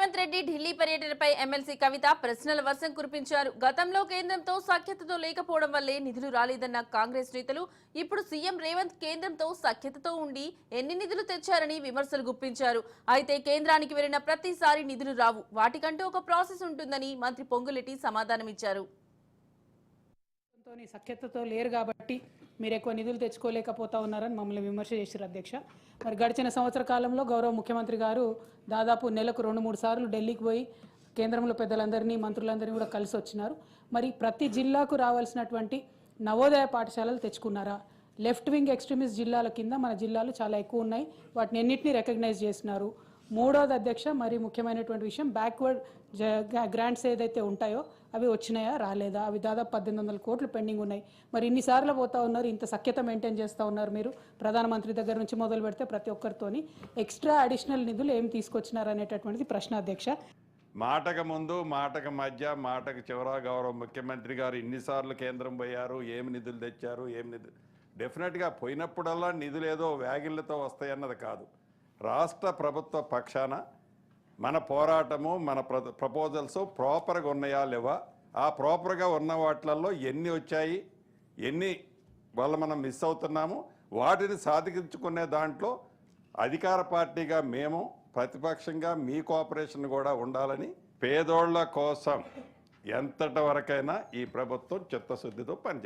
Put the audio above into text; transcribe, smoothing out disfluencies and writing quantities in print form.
రేవంత్ రెడ్డి ఢిల్లీ పర్యటనపై ఎమ్మెల్సీ కవిత ప్రశ్నల వర్షం కురిపించారు. గతంలో కేంద్రంతో సఖ్యతతో లేకపోవడం వల్లే నిధులు రాలేదన్న కాంగ్రెస్ నేతలు ఇప్పుడు సీఎం రేవంత్ కేంద్రంతో సఖ్యతతో ఉండి ఎన్ని నిధులు తెచ్చారని విమర్శలు గుప్పించారు. అయితే కేంద్రానికి వెళ్లిన ప్రతిసారి నిధులు రావు, వాటికంటూ ఒక ప్రాసెస్ ఉంటుందని మంత్రి పొంగులేటి సమాధానమిచ్చారు. సఖ్యతతో లేరు కాబట్టి మీరు ఎక్కువ నిధులు తెచ్చుకోలేకపోతా ఉన్నారని మమ్మల్ని విమర్శ చేశారు అధ్యక్ష. మరి గడిచిన సంవత్సర కాలంలో గౌరవ ముఖ్యమంత్రి గారు దాదాపు నెలకు 2-3 సార్లు ఢిల్లీకి పోయి కేంద్రంలో పెద్దలందరినీ మంత్రులందరినీ కూడా కలిసి వచ్చినారు. మరి ప్రతి జిల్లాకు రావాల్సినటువంటి నవోదయ పాఠశాలలు తెచ్చుకున్నారా? లెఫ్ట్ వింగ్ ఎక్స్ట్రీమిస్ట్ జిల్లాల కింద మన జిల్లాలు చాలా ఎక్కువ ఉన్నాయి, వాటిని ఎన్నింటినీ రికగ్నైజ్ చేసినారు. మూడోది అధ్యక్ష, మరి ముఖ్యమైనటువంటి విషయం బ్యాక్వర్డ్ గ్రాంట్స్ ఏదైతే ఉంటాయో అవి వచ్చినాయా రాలేదా? అవి దాదాపు 1800 కోట్లు పెండింగ్ ఉన్నాయి. మరి ఇన్నిసార్లు పోతా ఉన్నారు, ఇంత సఖ్యత మెయింటైన్ చేస్తూ ఉన్నారు మీరు. ప్రధానమంత్రి దగ్గర నుంచి మొదలు పెడితే ప్రతి ఒక్కరితోని ఎక్స్ట్రా అడిషనల్ నిధులు ఏం తీసుకొచ్చినారు అనేటటువంటిది ప్రశ్న అధ్యక్ష. మాటకు ముందు మాటకు మధ్య మాటకు చివర గౌరవ ముఖ్యమంత్రి గారు ఇన్నిసార్లు కేంద్రం పోయారు, ఏమి నిధులు తెచ్చారు, ఏమి నిధులు డెఫినెట్గా పోయినప్పుడల్లా నిధులు ఏదో వ్యాగిళ్లతో వస్తాయన్నది కాదు. రాష్ట్ర ప్రభుత్వ పక్షాన మన పోరాటము, మన ప్రపోజల్స్ ప్రాపర్గా ఉన్నాయా లేవా, ఆ ప్రాపర్గా ఉన్న వాటిలలో ఎన్ని వచ్చాయి, ఎన్ని వల్ల మనం మిస్ అవుతున్నాము, వాటిని సాధించుకునే దాంట్లో అధికార పార్టీగా మేము, ప్రతిపక్షంగా మీ కోఆపరేషన్ కూడా ఉండాలని, పేదోళ్ల కోసం ఎంతటి వరకైనా ఈ ప్రభుత్వం చిత్తశుద్ధితో పనిచేస్తుంది.